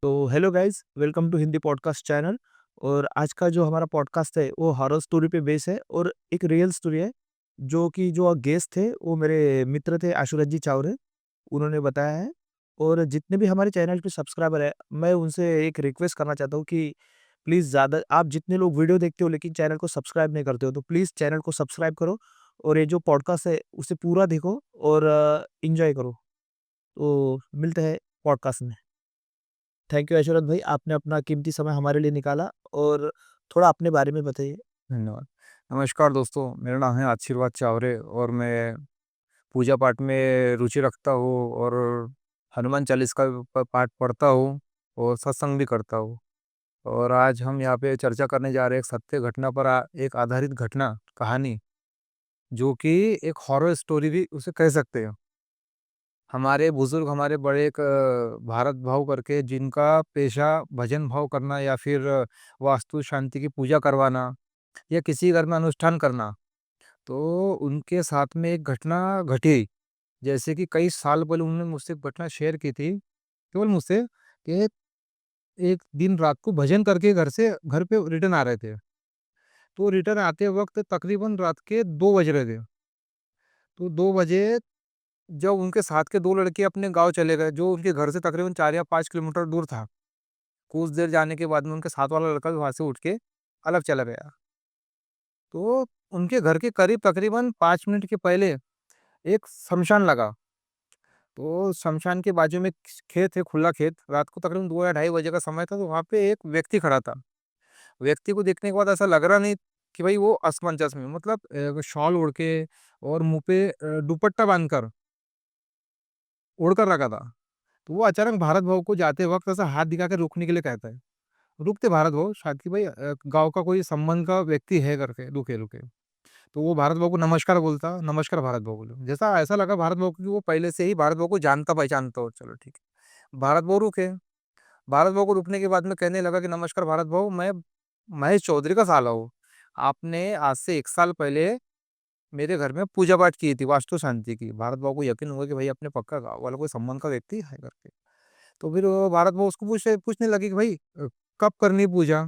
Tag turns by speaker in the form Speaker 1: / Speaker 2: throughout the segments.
Speaker 1: तो hello guys, welcome to Hindi podcast channel. और आज का जो हमारा पॉडकास्ट है वो हॉरर स्टोरी पे बेस है और एक रियल स्टोरी है। जो गेस्ट थे वो मेरे मित्र थे, आशुरत जी चावरे। उन्होंने बताया है। और जितने भी हमारे चैनल पे सब्सक्राइबर है, मैं उनसे एक रिक्वेस्ट करना चाहता हूँ कि प्लीज़ ज़्यादा आप जितने लोग वीडियो देखते हो लेकिन चैनल को सब्सक्राइब नहीं करते हो, तो प्लीज़ चैनल को सब्सक्राइब करो और ये जो पॉडकास्ट है उसे पूरा देखो और एंजॉय करो। तो मिलते हैं पॉडकास्ट में। थैंक यू ऐशरत भाई, आपने अपना कीमती समय हमारे लिए निकाला और थोड़ा अपने बारे में बताइए।
Speaker 2: धन्यवाद। नमस्कार दोस्तों, मेरा नाम है आशीर्वाद चावरे और मैं पूजा पाठ में रुचि रखता हूँ और हनुमान चालीस का पाठ पढ़ता हूँ और सत्संग भी करता हूँ। और आज हम यहाँ पे चर्चा करने जा रहे हैं एक सत्य घटना पर एक आधारित घटना कहानी, जो कि एक हॉरर स्टोरी भी उसे कह सकते हैं। हमारे बुजुर्ग, हमारे बड़े एक भारत भाव करके, जिनका पेशा भजन भाव करना या फिर वास्तु शांति की पूजा करवाना या किसी घर में अनुष्ठान करना, तो उनके साथ में एक घटना घटी। जैसे कि कई साल पहले उन्होंने मुझसे एक घटना शेयर की थी, केवल मुझसे, कि एक दिन रात को भजन करके घर पे रिटर्न आ रहे थे। तो रिटर्न आते वक़्त तकरीबन रात के 2 बज रहे थे। तो 2 बजे जब उनके साथ के 2 लड़के अपने गाँव चले गए, जो उनके घर से तकरीबन 4 या 5 किलोमीटर दूर था। कुछ देर जाने के बाद में उनके साथ वाला लड़का भी वहाँ से उठ के अलग चला गया। तो उनके घर के करीब तकरीबन 5 मिनट के पहले एक शमशान लगा। तो शमशान के बाजू में खेत है, खुला खेत। रात को तकरीबन 2 या ढाई बजे का समय था, तो वहाँ पे एक व्यक्ति खड़ा था। व्यक्ति को देखने के बाद ऐसा लग रहा नहीं कि भाई वो असमंजस में, मतलब शॉल ओढ़ के और मुँह पे दुपट्टा बाँधकर ओढ़ कर रखा था। तो वो अचानक भारत भव को जाते वक़्त ऐसा हाथ दिखा के रुकने के लिए कहता है। रुकते भारत भव, शायद कि भाई गाँव का कोई संबंध का व्यक्ति है करके, रुके-रुके। तो वो भारत भव को नमस्कार बोलता, नमस्कार भारत भव बोले। जैसा ऐसा लगा भारत भव को कि वो पहले से ही भारत भव को जानता-पहचानता हो, चलो ठीक है। भारत भव रुके। भारत भव को रुकने के बाद में कहने लगा कि नमस्कार भारत भव, मैं महेश चौधरी का साला हूँ। आपने आज से 1 साल पहले मेरे घर में पूजा-पाठ की थी, वास्तु शांति की। भारत भव को यकीन हुआ कि भाई अपने पक्का गाँव वाला कोई संबंध का व्यक्ति है करके। तो फिर भारत भव उसको पूछने लगे कि भाई कब करनी पूजा?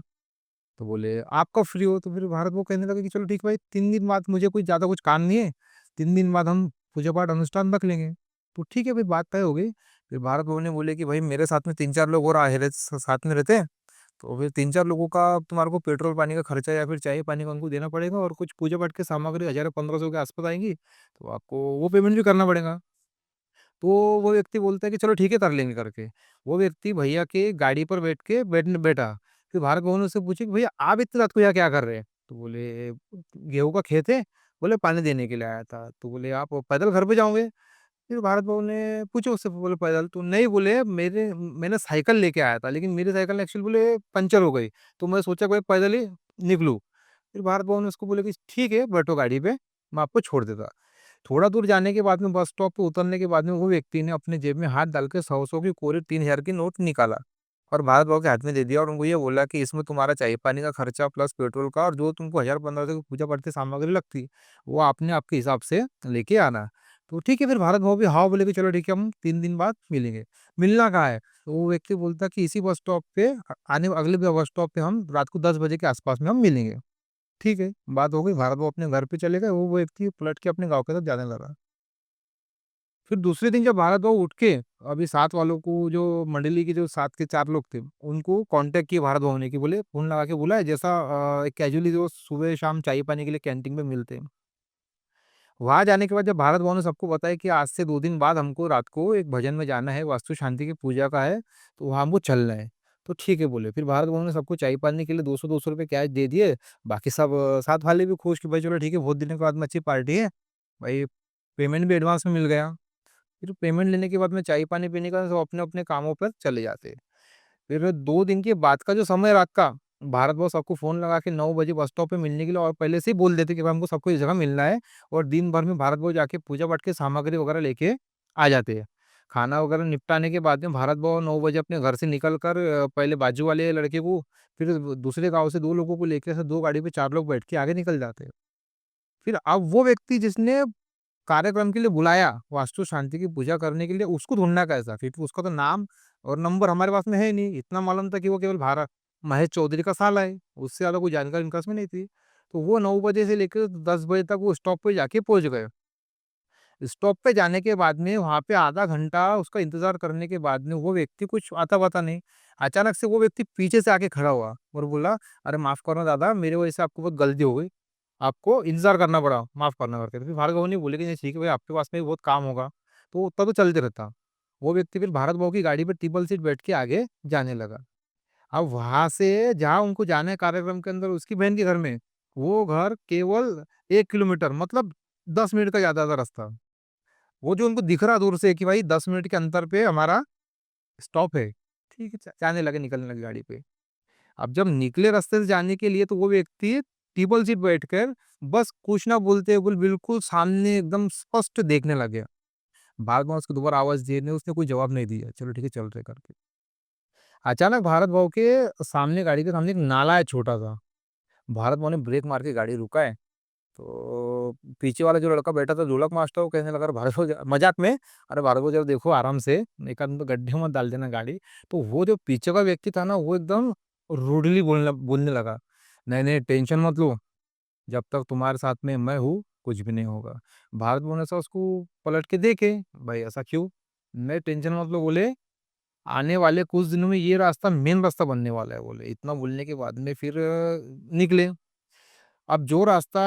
Speaker 2: तो बोले, "आप कब फ्री हो?" तो फिर भारत वो कहने लगे कि चलो ठीक है भाई, 3 दिन बाद, मुझे कोई ज़्यादा कुछ काम नहीं है, 3 दिन बाद हम पूजा-पाठ अनुष्ठान रख लेंगे। तो ठीक है भाई, बात तय हो गई। फिर भारत भवन ने बोले कि भाई मेरे साथ में 3-4 लोग और आए रहे साथ में रहते हैं, तो फिर 3-4 लोगों का तुम्हारे को पेट्रोल पानी का खर्चा या फिर चाय-पानी का उनको देना पड़ेगा, और कुछ पूजा-पाठ की सामग्री 1000-1500 के आस-पास आएँगी, तो आपको वो पेमेंट भी करना पड़ेगा। तो वो व्यक्ति बोलता है कि चलो ठीक है, कर लेंगे करके। वो व्यक्ति भैया के गाड़ी पर बैठा। फिर भारत भवन ने उससे पूछे कि भैया आप इतनी रात को यहाँ क्या कर रहे हैं? तो बोले, गेहूँ का खेत है। बोले, पानी देने के लिए आया था। तो बोले, आप पैदल घर पे जाओगे? फिर भारत भवन ने पूछा उससे, बोले पैदल? तो नहीं, बोले मैंने साइकिल लेके आया था, लेकिन मेरी साइकिल एक्चुअली बोले पंचर हो गई। तो मैं सोचा कि भाई पैदल ही निकलूँ। फिर भारत भवन ने उसको बोले कि ठीक है, बैठो गाड़ी पे, मैं आपको छोड़ देता। थोड़ा दूर जाने के बाद में, बस स्टॉप पे उतरने के बाद में, वो व्यक्ति ने अपने जेब में हाथ डाल के 100-100 की कोरे 3000 की नोट निकाला और भारत भव के हाथ में दे दिया, और उनको ये बोला कि इसमें तुम्हारा चाय पानी का खर्चा प्लस पेट्रोल का, और जो तुमको 1000-1500 की पूजा पाठ की सामग्री लगती, वो आपने आपके हिसाब से लेके आना। तो ठीक है, फिर भारत भव भी हाँ बोले कि चलो ठीक है, हम 3 दिन बाद मिलेंगे। मिलना कहाँ है? तो वो व्यक्ति बोलता कि इसी बस स्टॉप पे, आने अगले बस स्टॉप पे हम रात को 10 बजे के आस-पास में हम मिलेंगे। ठीक है, बात हो गई, भारत वो अपने घर पे चले गए, वो व्यक्ति पलट के अपने गाँव की तरफ जाने लगा। फिर दूसरे दिन जब भारत वो उठ के, अभी साथ वालों को, जो मंडली के जो साथ के 4 लोग थे, उनको कॉन्टैक्ट किए भारत भवन ने कि बोले, फ़ोन लगा के बोला है, जैसा कैजुअली जो सुबह-शाम चाय-पानी के लिए कैंटीन में मिलते हैं। वहाँ जाने के बाद जब भारत भवन ने सबको बताया कि आज से 2 दिन बाद हमको रात को एक भजन में जाना है, वास्तु शांति की पूजा का है, तो वहाँ हमको चलना है। तो ठीक है बोले। फिर भारत भवन ने सबको चाय-पानी के लिए 200-200 रुपए कैश दे दिए। बाकी सब साथ वाले भी खुश कि भाई चलो ठीक है, बहुत दिनों के बाद में अच्छी पार्टी है। भाई पेमेंट भी एडवांस में मिल गया। फिर पेमेंट लेने के बाद में चाय-पानी पीने का सब अपने-अपने कामों पर चले जाते हैं। फिर 2 दिन के बाद का जो समय रात का, भारत वो सबको फ़ोन लगा के 9 बजे बस स्टॉप पे मिलने के लिए, और पहले से ही बोल देते कि भाई हमको सबको इस जगह मिलना है, और दिन भर में भारत वो जाके पूजा-पाठ की सामग्री वगैरह लेके आ जाते हैं। खाना वगैरह निपटाने के बाद में भारत वो 9 बजे अपने घर से निकल कर पहले बाजू वाले लड़के को, फिर दूसरे गाँव से 2 लोगों को लेके, ऐसे 2 गाड़ी पे 4 लोग बैठ के आगे निकल जाते हैं। फिर अब वो व्यक्ति जिसने कार्यक्रम के लिए बुलाया, वास्तु शांति की पूजा करने के लिए, उसको ढूँढना कैसा? क्योंकि उसका तो नाम और नंबर हमारे पास में है नहीं। इतना मालूम था कि वो केवल महेश चौधरी का साला है, उससे ज़्यादा कोई जानकारी उनके पास में नहीं थी। तो वो 9 बजे से लेकर 10 बजे तक वो स्टॉप पे जाके पहुँच गए। स्टॉप पे जाने के बाद में वहाँ पे आधा घंटा उसका इंतज़ार करने के बाद में वो व्यक्ति कुछ आता-पता नहीं, अचानक से वो व्यक्ति पीछे से आके खड़ा हुआ और बोला, "अरे माफ़ करना दादा, मेरे वजह से आपको बहुत गलती हो गई। आपको इंतज़ार करना पड़ा, माफ़ करना" करके। तो फिर भार्गव ने बोले कि नहीं ठीक है भाई, आपके पास में भी बहुत काम होगा, तो उतना तो चलते रहता। वो व्यक्ति फिर भारत भाव की गाड़ी पे ट्रिपल सीट बैठ के आगे जाने लगा। अब वहाँ से जहाँ उनको जाना है कार्यक्रम के अंदर उसकी बहन के घर में, वो घर केवल 1 किलोमीटर मतलब 10 मिनट का ज़्यादा था रास्ता। वो जो उनको दिख रहा दूर से कि भाई 10 मिनट के अंतर पे हमारा स्टॉप है। ठीक है, जाने लगे, निकलने लगे गाड़ी पे। अब जब निकले रास्ते से जाने के लिए तो वो व्यक्ति ट्रिपल सीट बैठकर बस कुछ ना बोलते हुए बिल्कुल सामने एकदम स्पष्ट देखने लग गया। बाद में उसको दोबारा आवाज़ दिए, उसने कोई जवाब नहीं दिया। चलो ठीक है, चल रहे करके। अचानक भारत भाव के सामने गाड़ी के सामने एक नाला है छोटा-सा। भारत भाव ने ब्रेक मार के गाड़ी रुकाए, तो पीछे वाला जो लड़का बैठा था ढोलक मास्टर, वो कहने लगा, "अरे भार्गव मज़ाक में, अरे भार्गव जरा देखो आराम से, एक आध तो गड्ढे में मत डाल देना गाड़ी।" तो वो जो पीछे का व्यक्ति था ना, वो एकदम रूडली बोलने बोलने लगा, "नहीं, नहीं टेंशन मत लो, जब तक तुम्हारे साथ में मैं हूँ, कुछ भी नहीं होगा।" भारत भुवन ऐसा उसको पलट के देखे, "भाई ऐसा क्यों?" "नहीं टेंशन मत लो" बोले, "आने वाले कुछ दिनों में ये रास्ता मेन रास्ता बनने वाला है" बोले। इतना बोलने के बाद में फिर निकले। अब जो रास्ता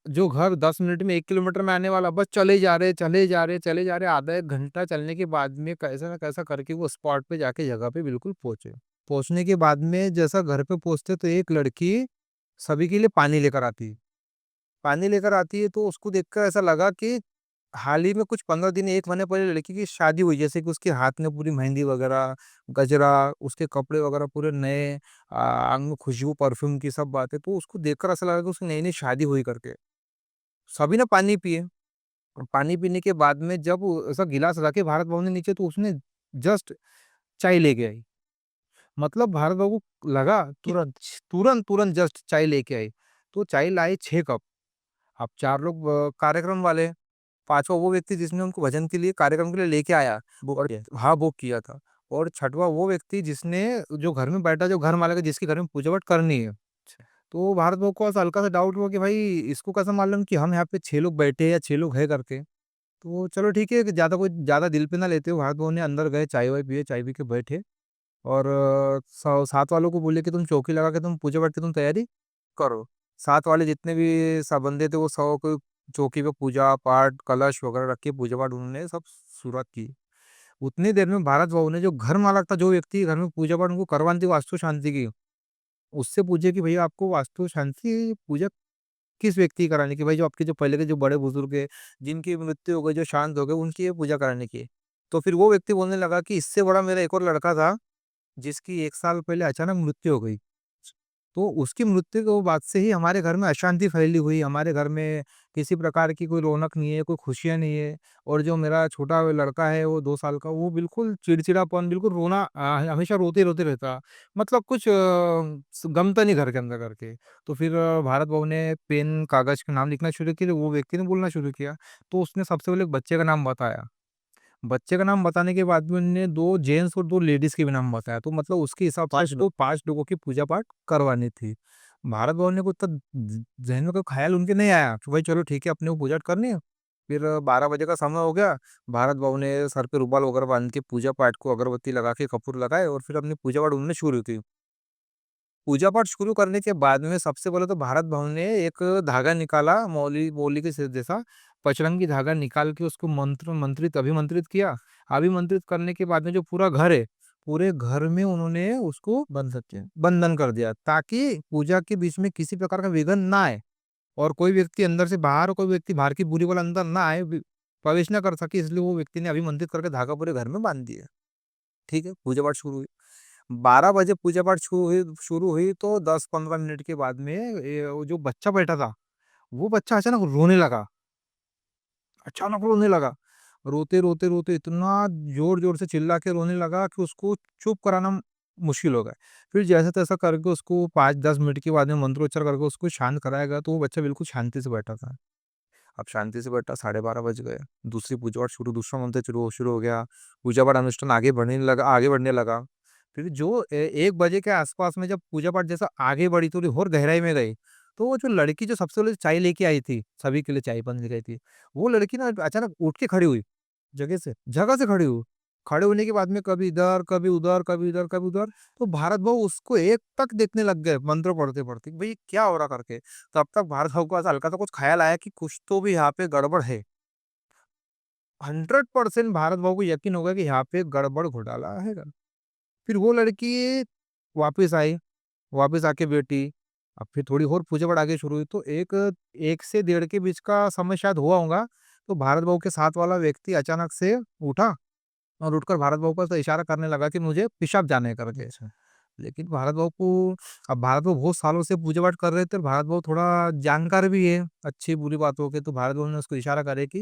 Speaker 2: जो घर 10 मिनट में 1 किलोमीटर में आने वाला, बस चले जा रहे, चले जा रहे, चले जा रहे, आधा 1 घंटा चलने के बाद में कैसा न कैसा करके वो स्पॉट पे जाके जगह पे बिल्कुल पहुँचे। पहुँचने के बाद में जैसा घर पे पहुँचते तो एक लड़की सभी के लिए पानी लेकर आती है। पानी लेकर आती है तो उसको देखकर ऐसा लगा कि हाल ही में कुछ 15 दिन 1 महीने पहले लड़की की शादी हुई, जैसे कि उसके हाथ में पूरी मेहंदी वगैरह, गजरा, उसके कपड़े वगैरह पूरे नए, अंग में खुशबू, परफ्यूम की सब बातें, तो उसको देखकर ऐसा लगा कि उसकी नई-नई शादी हुई करके। सभी ने पानी पिए और पानी पीने के बाद में जब वो ऐसा गिलास रखे भारत भवन ने नीचे, तो उसने जस्ट चाय लेके आई। मतलब भारत बाबू को लगा कि
Speaker 1: तुरंत।
Speaker 2: तुरंत जस्ट चाय लेके आई। तो चाय लाई 6 कप। अब 4 लोग कार्यक्रम वाले, 5वाँ वो व्यक्ति जिसने उनको भजन के लिए कार्यक्रम के लिए लेके आया
Speaker 1: बुक
Speaker 2: और
Speaker 1: किया।
Speaker 2: हाँ, बुक किया था। और 6वाँ वो व्यक्ति जिसने जो घर में बैठा, जो घर मालिक है, जिसके घर में पूजा-पाठ करनी है। तो भारत भोग को ऐसा हल्का सा डाउट हुआ कि भाई इसको कैसे मालूम कि हम यहाँ पे 6 लोग बैठे हैं या 6 लोग हैं करके। तो चलो ठीक है, कि ज़्यादा दिल पे ना लेते हुए भारत भोग ने अंदर गए, चाय-वाय पिए, चाय पी के बैठे और साथ वालों को बोले कि तुम चौकी लगा के तुम पूजा-पाठ की तुम तैयारी करो। साथ वाले जितने भी बंदे थे वो सब कोई चौकी पे पूजा-पाठ, कलश वगैरह रख के पूजा-पाठ उन्होंने सब शुरुआत की। उतनी देर में भारत बाबू ने जो घर मालक था, जो व्यक्ति घर में पूजा-पाठ उनको करवानी थी वास्तु शांति की, उससे पूछे कि भैया आपको वास्तु शांति पूजा किस व्यक्ति की कराने की? भाई जो आपके जो पहले के जो बड़े-बुजुर्ग हैं, जिनकी मृत्यु हो गई, जो शांत हो गए, उनकी ये पूजा कराने की है। तो फिर वो व्यक्ति बोलने लगा कि इससे बड़ा मेरा एक और लड़का था, जिसकी 1 साल पहले अचानक मृत्यु हो गई। तो उसकी मृत्यु के बाद से ही हमारे घर में अशांति फैली हुई, हमारे घर में किसी प्रकार की कोई रौनक नहीं है, कोई खुशियाँ नहीं है और जो मेरा छोटा लड़का है, वो 2 साल का, वो बिल्कुल चिड़चिड़ापन, बिल्कुल रोना, हमेशा रोते-रोते रहता। मतलब कुछ गमता नहीं घर के अंदर करके। तो फिर भारत बाबू ने पेन, कागज़ पे नाम लिखना शुरू किए, वो व्यक्ति ने बोलना शुरू किया। तो उसने सबसे पहले एक बच्चे का नाम बताया। बच्चे का नाम बताने के बाद में उन्होंने 2 जेंट्स और 2 लेडीज़ के भी नाम बताया, तो मतलब उसके हिसाब से
Speaker 1: 5 लोग।
Speaker 2: उसको 5 लोगों की पूजा-पाठ करवानी थी। भारत भवन ने को इतना ज़हन में कोई ख़्याल उनके नहीं आया कि भाई चलो ठीक है, अपने को पूजा करनी है। फिर 12 बजे का समय हो गया, भारत भवन ने सर पे रुमाल वगैरह बाँध के पूजा-पाठ को अगरबत्ती लगा के, कपूर लगाए और फिर अपनी पूजा-पाठ उन्होंने शुरू की। पूजा-पाठ शुरू करने के बाद में सबसे पहले तो भारत भवन ने एक धागा निकाला, मौली मौली के जैसा पचरंगी धागा निकाल के उसको अभिमंत्रित किया। अभिमंत्रित करने के बाद में जो पूरा घर है, पूरे घर में उन्होंने उसको
Speaker 1: बन सकते हैं।
Speaker 2: बंधन कर दिया, ताकि पूजा के बीच में किसी प्रकार का विघ्न ना आए और कोई व्यक्ति अंदर से बाहर और कोई व्यक्ति बाहर की बुरी बला अंदर ना आए, प्रवेश ना कर सके, इसलिए वो व्यक्ति ने अभिमंत्रित करके धागा पूरे घर में बांध दिया। ठीक है, पूजा-पाठ शुरू हुई। 12 बजे पूजा-पाठ शुरू हुई तो 10-15 मिनट के बाद में वो जो बच्चा बैठा था, वो बच्चा अचानक रोने लगा। अचानक रोने लगा। रोते-रोते इतना ज़ोर-ज़ोर से चिल्ला के रोने लगा कि उसको चुप कराना मुश्किल हो गया। फिर जैसा-तैसा करके उसको 5-10 मिनट के बाद में मंत्रोच्चार करके उसको शांत कराया गया, तो वो बच्चा बिल्कुल शांति से बैठा था। अब शांति से बैठा, 12:30 बज गए। दूसरी पूजा पाठ दूसरा मंत्र शुरू हो गया। पूजा पाठ अनुष्ठान आगे बढ़ने लगा। फिर जो 1 बजे के आसपास में जब पूजा पाठ जैसा आगे बढ़ी, थोड़ी और गहराई में गई, तो वो जो लड़की जो सबसे पहले चाय लेके आई थी, सभी के लिए चाय बनने गई थी, वो लड़की ना अचानक उठ के खड़ी हुई, जगह से खड़ी हुई। खड़े होने के बाद में कभी इधर, कभी उधर, कभी इधर, कभी उधर, तो भारत भाऊ उसको एकटक देखने लग गए, मंत्र पढ़ते-पढ़ते, भई ये क्या हो रहा करके। तब तक भारत भाऊ को ऐसा हल्का सा कुछ ख़्याल आया कि कुछ तो भी यहाँ पे गड़बड़ है। 100% भारत भाऊ को यकीन हो गया कि यहाँ पे गड़बड़ घोटाला है। फिर वो लड़की वापस आई, वापस आके बैठी। अब फिर थोड़ी और पूछा-पाछ आगे शुरू हुई, तो एक 1 से डेढ़ के बीच का समय शायद हुआ होगा, तो भारत भाऊ के साथ वाला व्यक्ति अचानक से उठा और उठकर भारत भाऊ को ऐसा इशारा करने लगा कि मुझे पेशाब जाना है करके।
Speaker 1: अच्छा।
Speaker 2: लेकिन भारत भाऊ को, अब भारत भाऊ बहुत सालों से पूजा-पाठ कर रहे थे, भारत भाऊ थोड़ा जानकार भी है, अच्छी-बुरी बातों के, तो भारत भाऊ ने उसको इशारा करे कि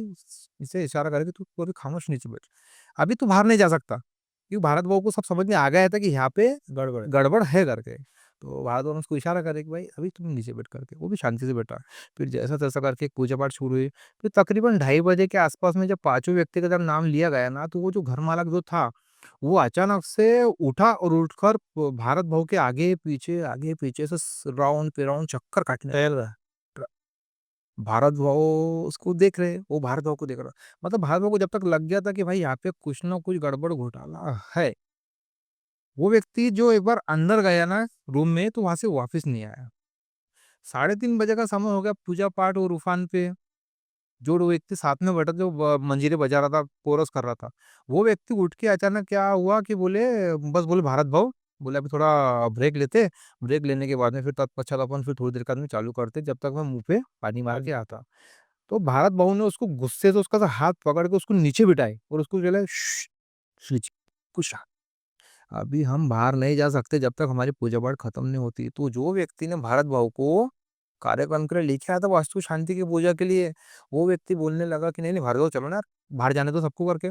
Speaker 2: इसे इशारा करे कि तू अभी खामोश नीचे बैठ। अभी तू बाहर नहीं जा सकता। क्योंकि भारत भाऊ को सब समझ में आ गया था कि यहाँ पे
Speaker 1: गड़बड़ है।
Speaker 2: गड़बड़ है करके। तो भारत भाऊ ने उसको इशारा करे कि भाई अभी तुम नीचे बैठ करके, वो भी शांति से बैठा। फिर जैसा-तैसा करके पूजा-पाठ शुरू हुई। फिर तकरीबन ढाई बजे के आसपास में जब पाँचों व्यक्ति का जब नाम लिया गया ना, तो वो जो घर मालक जो था, वो अचानक से उठा और उठकर भारत भाऊ के आगे पीछे से राउंड पे राउंड चक्कर काटने
Speaker 1: टहल रहा है।
Speaker 2: लगा। भारत भाऊ उसको देख रहे, वो भारत भाऊ को देख रहा। मतलब भारत भाऊ को जब तक लग गया था कि भाई यहाँ पे कुछ ना कुछ गड़बड़ घोटाला है, वो व्यक्ति जो एक बार अंदर गया ना रूम में, तो वहां से वापस नहीं आया। 3:30 बजे का समय हो गया पूजा पाठ और उफान पे। जो व्यक्ति साथ में बैठा था, जो मंजीरे बजा रहा था, कोरस कर रहा था, वो व्यक्ति उठ के अचानक क्या हुआ कि बोले भारत भाऊ, बोले अभी थोड़ा ब्रेक लेते। ब्रेक लेने के बाद में फिर तत्पश्चात अपन फिर थोड़ी देर बाद में चालू करते, जब तक मैं मुंह पे पानी मार के आता। तो भारत भाऊ ने उसको गुस्से से उसका हाथ पकड़ के उसको नीचे बिठाए और उसको बोला, नीचे कुछ, अभी हम बाहर नहीं जा सकते जब तक हमारी पूजा पाठ खत्म नहीं होती। तो जो व्यक्ति ने भारत भाव को कार्यक्रम के लिए लेके आया था वास्तु शांति की पूजा के लिए, वो व्यक्ति बोलने लगा कि नहीं नहीं भारत भाव चलो ना यार, बाहर जाने दो सबको करके,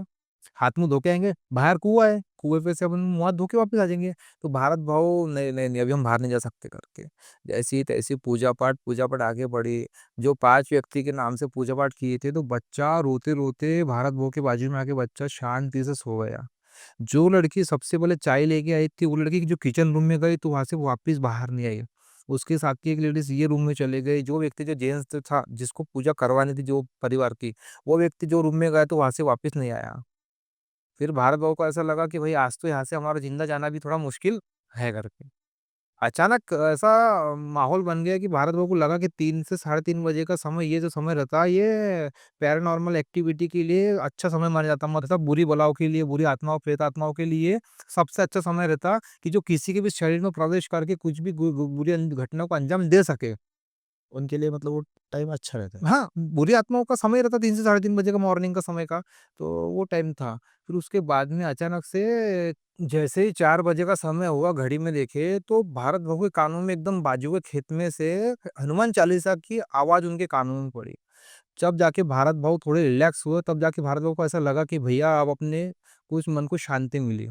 Speaker 2: हाथ मुंह धो के आएंगे, बाहर कुआं है, कुएं पे से अपन मुंह हाथ धो के वापस आ जाएंगे। तो भारत भाव नहीं नहीं नहीं, अभी हम बाहर नहीं जा सकते करके। जैसी तैसी पूजा पाठ आगे बढ़ी। जो 5 व्यक्ति के नाम से पूजा पाठ किए थे, तो बच्चा रोते रोते भारत भाव के बाजू में आके बच्चा शांति से सो गया। जो लड़की सबसे पहले चाय लेके आई थी, वो लड़की जो किचन रूम में गई, तो वहां से वापस बाहर नहीं आई। उसके साथ की एक लेडीज ये रूम में चले गई। जो व्यक्ति जो जेंट्स था, जिसको पूजा करवानी थी जो परिवार की, वो व्यक्ति जो रूम में गया, तो वहां से वापस नहीं आया। फिर भारत भाव को ऐसा लगा कि भाई आज तो यहाँ से हमारा जिंदा जाना भी थोड़ा मुश्किल है करके। अचानक ऐसा माहौल बन गया कि भारत भाऊ को लगा कि 3 से 3:30 बजे का समय, ये जो समय रहता है, ये पैरानॉर्मल एक्टिविटी के लिए अच्छा समय माना जाता है। मतलब बुरी बलाओं के लिए, बुरी आत्माओं, प्रेत आत्माओं के लिए सबसे अच्छा समय रहता कि जो किसी के भी शरीर में प्रवेश करके कुछ भी बुरी घटना को अंजाम दे सके।
Speaker 1: उनके लिए मतलब वो टाइम अच्छा रहता है।
Speaker 2: हाँ, बुरी आत्माओं का समय रहता 3 से 3:30 बजे का मॉर्निंग का समय का, तो वो टाइम था। फिर उसके बाद में अचानक से जैसे ही 4 बजे का समय हुआ, घड़ी में देखे, तो भारत भऊ के कानों में एकदम बाजू के खेत में से हनुमान चालीसा की आवाज़ उनके कानों में पड़ी। जब जाके भारत भाऊ थोड़े रिलैक्स हुए, तब जाके भारत भाऊ को ऐसा लगा कि भैया अब अपने कुछ मन को शांति मिली।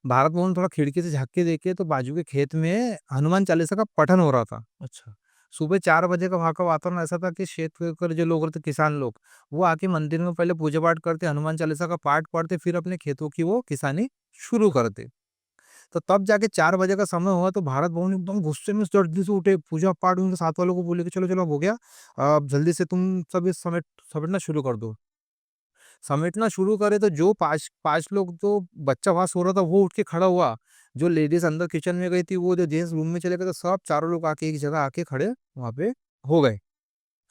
Speaker 2: भारत भवन थोड़ा खिड़की से झाँक के देखे, तो बाजू के खेत में हनुमान चालीसा का पठन हो रहा था।
Speaker 1: अच्छा।
Speaker 2: सुबह 4 बजे का वहाँ का वातावरण ऐसा था कि क्षेत्र के जो लोग रहते, किसान लोग, वो आके मंदिर में पहले पूजा पाठ करते, हनुमान चालीसा का पाठ पढ़ते, फिर अपने खेतों की वो किसानी शुरू करते। तो तब जाके 4 बजे का समय हुआ, तो भारत भवन एकदम गुस्से में जल्दी से उठे, पूजा पाठ उनके साथ वालों को बोले कि चलो चलो अब हो गया, अब जल्दी से तुम सब ये समेटना शुरू कर दो। समेटना शुरू करे, तो जो 5 लोग, जो बच्चा वहाँ सो रहा था, वो उठ के खड़ा हुआ। जो लेडीज़ अंदर किचन में गई थी, वो जो जेंट्स रूम में चले गए, तो सब चारों लोग आके एक जगह आके खड़े वहाँ पे हो गए।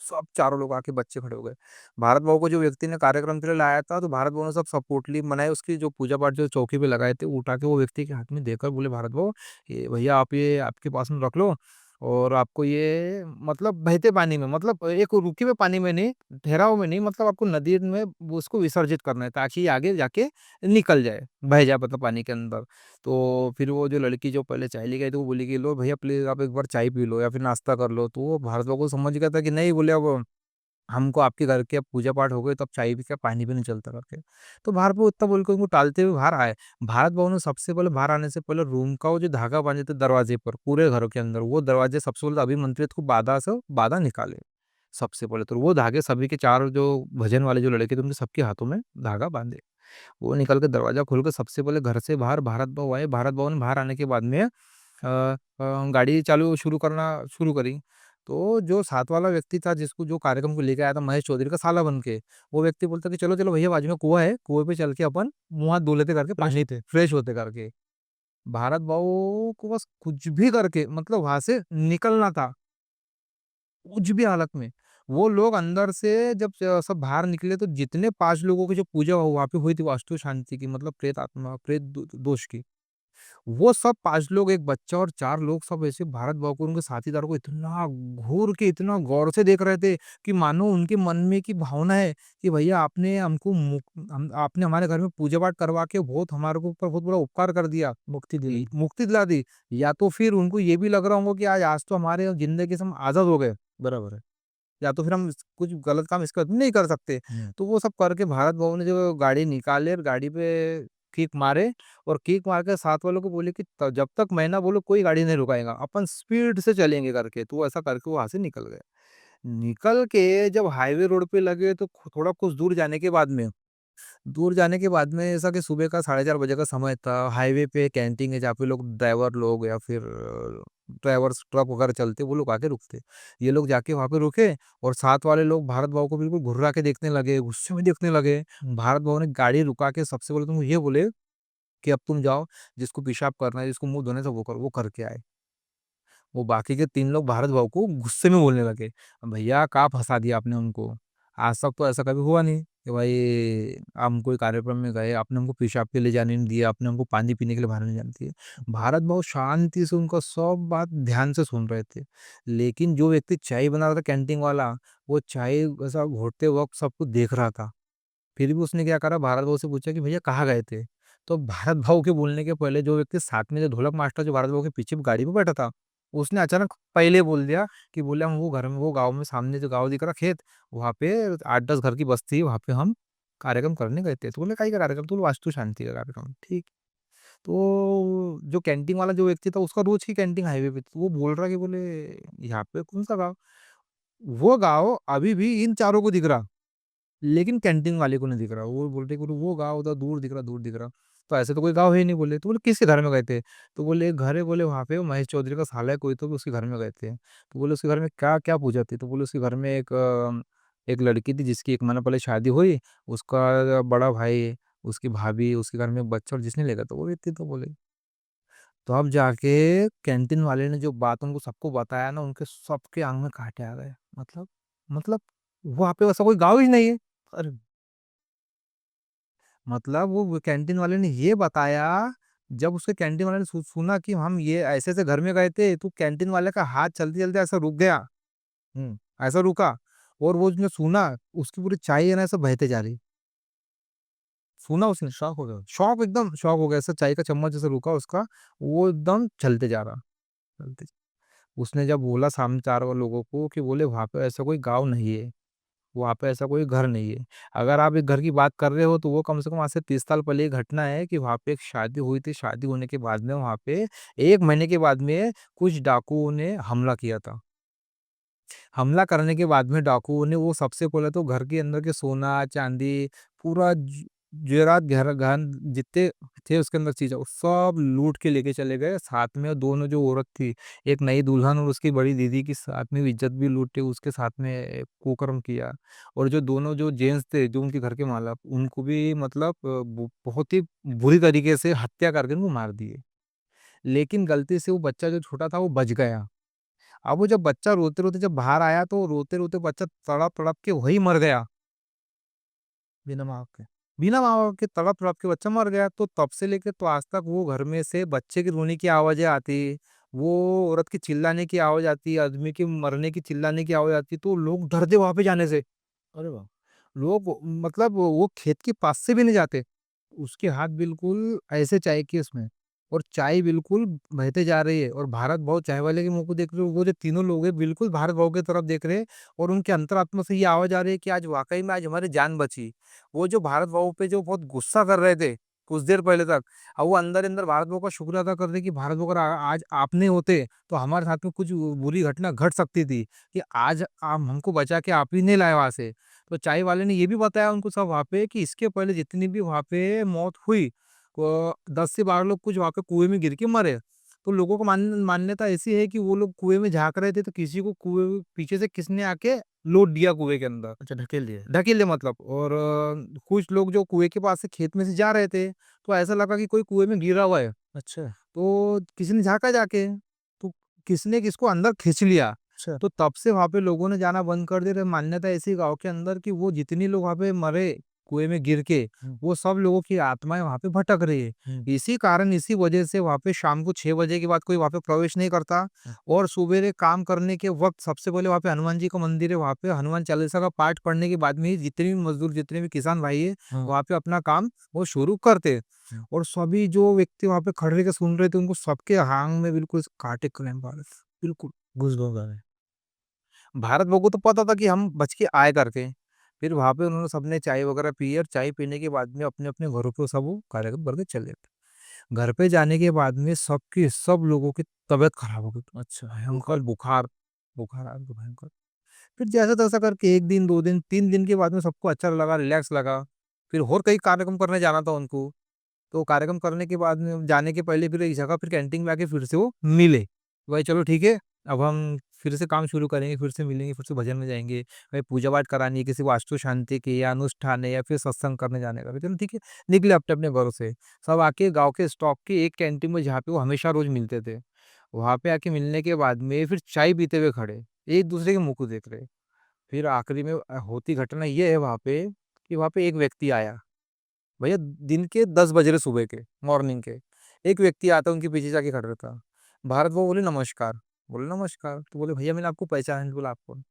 Speaker 2: सब चारों लोग आके बच्चे खड़े हो गए। भारत भाऊ को जो व्यक्ति ने कार्यक्रम के लिए लाया था, तो भारत भाऊ ने सब सपोर्टली मनाए, उसकी जो पूजा पाठ जो चौकी पे लगाए थे, वो उठा के वो व्यक्ति के हाथ में देकर बोले, भारत भाऊ, ये भैया आप ये आपके पास में रख लो, और आपको ये मतलब बहते पानी में, मतलब एक रुके हुए पानी में नहीं, ठहराव में नहीं, मतलब आपको नदी में वो उसको विसर्जित करना है, ताकि ये आगे जाके निकल जाए, बह जाए मतलब पानी के अंदर। तो फिर वो जो लड़की जो पहले चाय ले गई थी, वो बोली कि लो भैया प्लीज़ आप एक बार चाय पी लो या फिर नाश्ता कर लो। तो वो भारत को समझ गया था कि नहीं, बोले अब हमको आपके घर के अब पूजा पाठ हो गए, तो अब चाय भी क्या पानी भी नहीं चलता करके। तो बाहर वो इतना बोल के उनको टालते हुए बाहर आए। भारत भवन ने सबसे पहले बाहर आने से पहले रूम का वो जो धागा बांधे थे दरवाजे पर, पूरे घरों के अंदर, वो दरवाजे सबसे पहले अभिमंत्रित को बाधा से बाधा निकाले। सबसे पहले तो वो धागे सभी के 4 जो भजन वाले जो लड़के थे उनके सबके हाथों में धागा बाँधे। वो निकल के दरवाज़ा खोल के सबसे पहले घर से बाहर भारत भव आए। भारत भवन बाहर आने के बाद में गाड़ी चालू शुरू करना शुरू करी। तो जो साथ वाला व्यक्ति था जिसको जो कार्यक्रम को लेके आया था महेश चौधरी का साला बन के, वो व्यक्ति बोलता कि चलो, चलो भैया बाजू में कुआँ है, कुएँ पे चल के अपन मुँह हाथ धो लेते करके
Speaker 1: फ्रेश
Speaker 2: पानी
Speaker 1: होते।
Speaker 2: फ्रेश होते करके। भारत भाऊ को बस कुछ भी करके मतलब वहाँ से निकलना था, कुछ भी हालत में। वो लोग अंदर से जब सब बाहर निकले तो जितने 5 लोगों की जो पूजा वहाँ पे हुई थी वास्तु शांति की मतलब प्रेत आत्मा, प्रेत दोष की। वो सब 5 लोग, 1 बच्चा और 4 लोग सब ऐसे भारत भाव को उनके साथीदार को इतना घूर के, इतना गौर से देख रहे थे कि मानो उनके मन में की भावना है कि भैया आपने हमको आपने हमारे घर में पूजा पाठ करवा के बहुत हमारे को ऊपर बहुत बड़ा उपकार कर दिया,
Speaker 1: मुक्ति दिलाई।
Speaker 2: मुक्ति दिला दी। या तो फिर उनको ये भी लग रहा होगा कि आज आज तो हमारे जिंदगी से हम आजाद हो गए,
Speaker 1: बराबर है।
Speaker 2: या तो फिर हम कुछ गलत काम इसका नहीं कर सकते।
Speaker 1: हुँ।
Speaker 2: तो वो सब करके भारत भवन ने जो गाड़ी निकाले और गाड़ी पे किक मारे और किक मार के साथ वालों को बोले कि जब तक मैं ना बोलो कोई गाड़ी नहीं रुकाएगा, अपन स्पीड से चलेंगे करके। तो वो ऐसा करके वो वहां से निकल गए। निकल के जब हाईवे रोड पे लगे तो थोड़ा कुछ दूर जाने के बाद में ऐसा कि सुबह का 4:30 बजे का समय था। हाईवे पे कैंटीन है जहाँ पे लोग ड्राइवर लोग या फिर ड्राइवर्स ट्रक वगैरह चलते वो लोग आके रुकते। ये लोग जाके वहाँ पे रुके और साथ वाले लोग भारत भाव को बिल्कुल घुर्रा के देखने लगे, गुस्से में देखने लगे। भारत भाव ने गाड़ी रुका के सबसे पहले तुमको ये बोले कि अब तुम जाओ, जिसको पेशाब करना है, जिसको मुँह धोना है सब वो करके आए। वो बाकी के 3 लोग भारत भाव को गुस्से में बोलने लगे, "भैया कहाँ फँसा दिया आपने हमको? आज तक तो ऐसा कभी हुआ नहीं कि भाई हम कोई कार्यक्रम में गए, आपने हमको पेशाब के लिए जाने नहीं दिया, आपने हमको पानी पीने के लिए बाहर नहीं जाने दिया।" भारत भाव शांति से उनका सब बात ध्यान से सुन रहे थे। लेकिन जो व्यक्ति चाय बना रहा था कैंटीन वाला, वो चाय ऐसा घोटते वक़्त सबको देख रहा था। फिर भी उसने क्या करा, भारत भाव से पूछा कि भैया कहाँ गए थे? तो भारत भाव के बोलने के पहले जो व्यक्ति साथ में जो ढोलक मास्टर जो भारत भाव के पीछे गाड़ी पे बैठा था, उसने अचानक पहले बोल दिया कि बोले हम वो घर में वो गाँव में सामने जो गाँव दिख रहा खेत, वहाँ पे 8-10 घर की बस्ती है, वहाँ पे हम कार्यक्रम करने गए थे। तो बोले काहे का कार्यक्रम? तो बोले वास्तु शांति का कार्यक्रम। ठीक। तो जो कैंटीन वाला जो व्यक्ति था उसका रोज़ की कैंटीन हाईवे पे थी। तो वो बोल रहा है कि बोले यहाँ पे कौन-सा गाँव? वो गाँव अभी भी इन चारों को दिख रहा। लेकिन कैंटीन वाले को नहीं दिख रहा। वो बोल रहे कि वो गाँव उधर दूर दिख रहा, दूर दिख रहा। तो ऐसे तो कोई गाँव है ही नहीं बोले। तो बोले किसके घर में गए थे? तो बोले एक घर है बोले वहाँ पे महेश चौधरी का साला है कोई तो उसके घर में गए थे। तो बोले उसके घर में क्या-क्या पूजा थी? तो बोले उसके घर में एक लड़की थी जिसकी 1 महीना पहले शादी हुई, उसका बड़ा भाई, उसकी भाभी, उसके घर में एक बच्चा और जिसने लेगा तो वो व्यक्ति तो बोले। तो अब जाके कैंटीन वाले ने जो बात उनको सबको बताया ना, उनके सबके आँख में काँटे आ गए। मतलब वहाँ पे वैसा कोई गाँव ही नहीं है।
Speaker 1: अरे!
Speaker 2: मतलब वो कैंटीन वाले ने ये बताया, जब उसके कैंटीन वाले ने सुना कि हम ये ऐसे-ऐसे घर में गए थे, तो कैंटीन वाले का हाथ चलते-चलते ऐसा रुक गया।
Speaker 1: हुँ।
Speaker 2: ऐसा रुका और वो उसने सुना, उसकी पूरी चाय है ना ऐसे बहते जा रही। सुना उसने,
Speaker 1: शॉक हो गया।
Speaker 2: शॉक एकदम शॉक हो गया, ऐसा चाय का चम्मच जैसे रुका उसका, वो एकदम चलते जा रहा, चलते उसने जब बोला सामने 4 लोगों को कि बोले वहाँ पे ऐसा कोई गाँव नहीं है। वहाँ पे ऐसा कोई घर नहीं है। अगर आप एक घर की बात कर रहे हो तो वो कम से कम आज से 30 साल पहले की घटना है कि वहाँ पे एक शादी हुई थी। शादी होने के बाद में वहाँ पे 1 महीने के बाद में कुछ डाकुओं ने हमला किया था। हमला करने के बाद में डाकुओं ने वो सबसे पहले तो घर के अंदर के सोना, चांदी पूरा जेवरात गहन जितने थे उसके अंदर चीज़ें वो सब लूट के लेके चले गए। साथ में दोनों जो औरत थी, एक नई दुल्हन और उसकी बड़ी दीदी की साथ में इज़्ज़त भी लूटी, उसके साथ में कुकर्म किया। और जो दोनों जो जेंट्स थे, जो उनके घर के मालक, उनको भी मतलब बहुत ही बुरी तरीके से हत्या करके उनको मार दिए। लेकिन गलती से वो बच्चा जो छोटा था वो बच गया। अब वो जब बच्चा रोते-रोते जब बाहर आया तो रोते-रोते बच्चा तड़प-तड़प के वहीं मर गया,
Speaker 1: बिना माँ के।
Speaker 2: बिना माँ-बाप के तड़प-तड़प के बच्चा मर गया। तो तब से लेके तो आज तक वो घर में से बच्चे की रोने की आवाज़ें आती, वो औरत की चिल्लाने की आवाज़ आती, आदमी के मरने की चिल्लाने की आवाज़ आती, तो लोग डरते वहाँ पे जाने से।
Speaker 1: अरे वाह!
Speaker 2: लोग मतलब वो खेत के पास से भी नहीं जाते। उसके हाथ बिल्कुल ऐसे चाय की उसमें और चाय बिल्कुल बहते जा रही है और भारत भाव चाय वाले के मुँह को देख रहे हो, वो जो तीनों लोग हैं बिल्कुल भारत भाव की तरफ देख रहे हैं और उनके अंतरात्मा से ये आवाज़ आ रही है कि आज वाक़ई में आज हमारी जान बची। वो जो भारत भाव पे जो बहुत गुस्सा कर रहे थे, कुछ देर पहले तक। और वो अंदर-अंदर भारत भाव का शुक्र अदा कर रहे कि भारत भाव अगर आज आप नहीं होते, तो हमारे साथ में कुछ बुरी घटना घट सकती थी, कि आज आप हमको बचा के आप ही नहीं लाए वहाँ से। तो चाय वाले ने ये भी बताया उनको सब वहाँ पे कि इसके पहले जितनी भी वहाँ पे मौत हुई, 10 से 12 लोग कुछ वहाँ पे कुएँ में गिर के मरे। तो लोगों को मान्यता ऐसी है कि वो लोग कुएँ में झाँक रहे थे, तो किसी को कुएँ पीछे से किसने आके लोट दिया कुएँ के अंदर।
Speaker 1: अच्छा, ढकेल दिए।
Speaker 2: ढकेल दिया मतलब। और कुछ लोग जो कुएँ के पास से खेत में से जा रहे थे, तो ऐसा लगा कि कोई कुएँ में गिरा हुआ है।
Speaker 1: अच्छा,
Speaker 2: तो किसी ने झाँका जाके, तो किसी ने किसको अंदर खींच लिया।
Speaker 1: अच्छा।
Speaker 2: तो तब से वहाँ पे लोगों ने जाना बंद कर दिया। मान्यता ऐसी गाँव के अंदर कि वो जितनी लोग वहाँ पे मरे कुएँ में गिर के,
Speaker 1: हुँ,
Speaker 2: वो सब लोगों की आत्माएँ वहाँ पे भटक रही है।
Speaker 1: हुँ,
Speaker 2: इसी कारण, इसी वजह से वहाँ पे शाम को 6 बजे के बाद कोई वहाँ पे प्रवेश नहीं करता।
Speaker 1: हुँ,
Speaker 2: और सुबेरे काम करने के वक़्त सबसे पहले वहाँ पे हनुमान जी का मंदिर है, वहाँ पे हनुमान चालीसा का पाठ पढ़ने के बाद में ही जितने भी मज़दूर, जितने भी किसान भाई हैं,
Speaker 1: हुँ,
Speaker 2: वहाँ पे अपना काम वो शुरू करते।
Speaker 1: हुँ।
Speaker 2: और सभी जो व्यक्ति वहाँ पे खड़े रह के सुन रहे थे, उनको सबके आँख में बिल्कुल काँटे क्लैम पा रहे थे। बिल्कुल।
Speaker 1: गूज़बम्प आ गए।
Speaker 2: भारत भोग को तो पता था कि हम बच के आए करके। फिर वहाँ पे उन्होंने सबने चाय वगैरह पी और चाय पीने के बाद में अपने-अपने घरों पे सब वो कार्यक्रम करके चले गए। घर पे जाने के बाद में सबकी सब लोगों की तबीयत खराब हो गई।
Speaker 1: अच्छा,
Speaker 2: भयंकर बुखार, बुखार आ गया भयंकर। फिर जैसा-तैसा करके 1 दिन, 2 दिन, 3 दिन के बाद में सबको अच्छा लगा, रिलैक्स लगा। फिर और कई कार्यक्रम करने जाना था उनको। तो कार्यक्रम करने के बाद में जाने के पहले फिर एक जगह फिर कैंटीन में आके फिर से वो मिले। भाई चलो ठीक है, अब हम फिर से काम शुरू करेंगे, फिर से मिलेंगे, फिर से भजन में जाएँगे। भाई पूजा-पाठ करानी है, किसी वास्तु शांति की या अनुष्ठान है या फिर सत्संग करने जाने का। चलो ठीक है, निकले अपने-अपने घरों से। सब आके गाँव के स्टॉप के एक कैंटीन में जहाँ पे वो हमेशा रोज़ मिलते थे। वहाँ पे आके मिलने के बाद में फिर चाय पीते हुए खड़े, एक-दूसरे के मुँह को देख रहे। फिर आखिरी में होती घटना ये है वहाँ पे कि वहाँ पे एक व्यक्ति आया। भैया दिन के 10 बज रहे सुबह के, मॉर्निंग के। एक व्यक्ति आता उनके पीछे जाके खड़ा रहता। भारत वो बोले नमस्कार। बोले नमस्कार। तो बोले भैया मैंने आपको पहचाना नहीं। बोला आप कौन?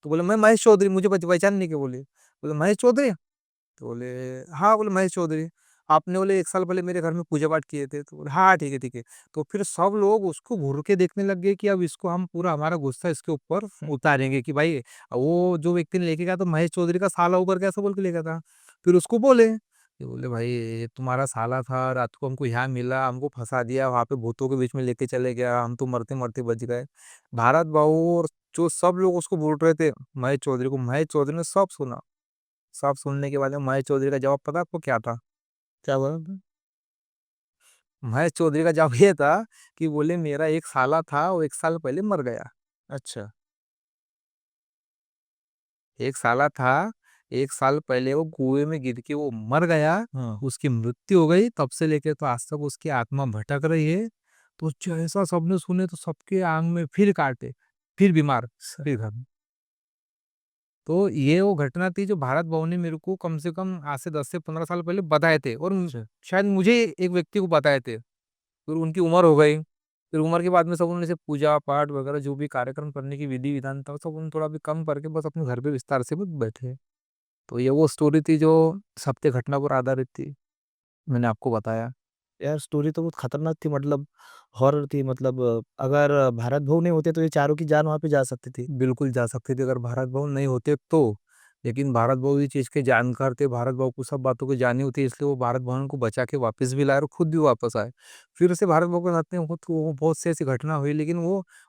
Speaker 2: तो बोले मैं महेश चौधरी, मुझे पहचान नहीं के बोले। बोले महेश चौधरी? तो बोले हाँ, बोले महेश चौधरी। आपने बोले 1 साल पहले मेरे घर में पूजा पाठ किए थे। तो बोले हाँ, हाँ, ठीक है, ठीक है। तो फिर सब लोग उसको घूर के देखने लग गए कि अब इसको हम पूरा हमारा गुस्सा इसके ऊपर उतारेंगे कि भाई वो जो व्यक्ति ने लेके गया तो महेश चौधरी का साला ऊपर कैसे बोल के ले गया था। फिर उसको बोले, ये बोले भाई ये तुम्हारा साला था, रात को हमको यहाँ मिला, हमको फँसा दिया, वहाँ पे भूतों के बीच में लेके चले गया, हम तो मरते-मरते बच गए। भारत बाबू और जो सब लोग उसको बोल रहे थे महेश चौधरी को, महेश चौधरी ने सब सुना। सब सुनने के बाद में महेश चौधरी का जवाब पता है आपको क्या था?
Speaker 1: क्या बोला आपने?
Speaker 2: महेश चौधरी का जवाब ये था कि बोले मेरा एक साला था, वो 1 साल पहले मर गया।
Speaker 1: अच्छा,
Speaker 2: एक साला था, 1 साल पहले वो कुएँ में गिर के वो मर गया,
Speaker 1: हाँ,
Speaker 2: उसकी मृत्यु हो गई, तब से लेके तो आज तक उसकी आत्मा भटक रही है। तो जैसा सबने सुने तो सबके आँख में फिर काँटे, फिर बीमार,
Speaker 1: स
Speaker 2: फिर घर में। तो ये वो घटना थी जो भारत भवन ने मेरे को कम से कम आज से 10 से 15 साल पहले बताए थे और
Speaker 1: अच्छा।
Speaker 2: शायद मुझे एक व्यक्ति को बताए थे। फिर उनकी उम्र हो गई। फिर उम्र के बाद में सब उन्होंने से पूजा-पाठ वगैरह जो भी कार्यक्रम करने की विधि-विधान था, सब उन्होंने थोड़ा अभी कम करके बस अपने घर पे विस्तार से बस बैठे। तो ये वो स्टोरी थी जो सत्य घटना पर आधारित थी, मैंने आपको बताया।
Speaker 1: यार स्टोरी तो बहुत खतरनाक थी, मतलब हॉरर थी, मतलब अगर भारत भूख नहीं होते तो ये चारों की जान वहाँ पे जा सकती थी।
Speaker 2: बिल्कुल जा सकते थे अगर भारत भवन नहीं होते तो। लेकिन भारत भवन इस चीज़ के जानकार थे, भारत भवन को सब बातों की जानी होती है इसलिए वो भारत भवन को बचा के वापस भी लाए और खुद भी वापस आए। फिर से भारत भवन के साथ में वो बहुत सी ऐसी घटना हुई लेकिन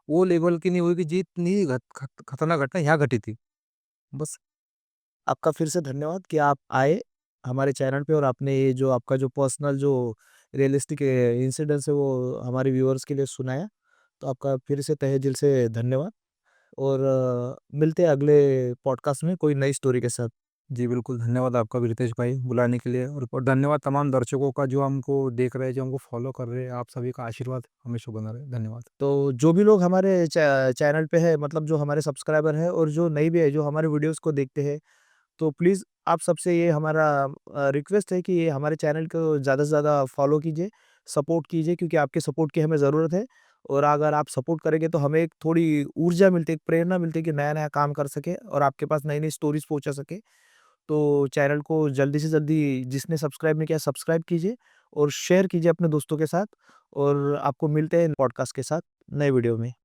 Speaker 2: वो लेवल की नहीं हुई कि जितनी खतरनाक घटना यहाँ घटी थी। बस
Speaker 1: आपका फिर से धन्यवाद कि आप आए हमारे चैनल पे और आपने ये जो आपका जो पर्सनल जो रियलिस्टिक इंसिडेंट्स है वो हमारे व्यूअर्स के लिए सुनाया। तो आपका फिर से तहे दिल से धन्यवाद और मिलते हैं अगले पॉडकास्ट में कोई नई स्टोरी के साथ।
Speaker 2: जी, बिल्कुल धन्यवाद आपका भी रितेश भाई बुलाने के लिए और धन्यवाद तमाम दर्शकों का जो हमको देख रहे हैं, जो हमको फ़ॉलो कर रहे हैं। आप सभी का आशीर्वाद हमेशा बना रहे। धन्यवाद।
Speaker 1: तो जो भी लोग हमारे चैनल पे है, मतलब जो हमारे सब्सक्राइबर हैं और जो नए भी है जो हमारे वीडियोज़ को देखते हैं, तो प्लीज़ आप सबसे ये हमारा रिक्वेस्ट है कि ये हमारे चैनल को ज़्यादा से ज़्यादा फॉलो कीजिए, सपोर्ट कीजिए क्योंकि आपके सपोर्ट की हमें ज़रूरत है। और अगर आप सपोर्ट करेंगे तो हमें एक थोड़ी ऊर्जा मिलती है, एक प्रेरणा मिलती है कि नया-नया काम कर सकें और आपके पास नई-नई स्टोरीज़ पहुँचा सकें। तो चैनल को जल्दी से जल्दी जिसने सब्सक्राइब नहीं किया सब्सक्राइब कीजिए और शेयर कीजिए अपने दोस्तों के साथ और आपको मिलते हैं पॉडकास्ट के साथ नए वीडियो में।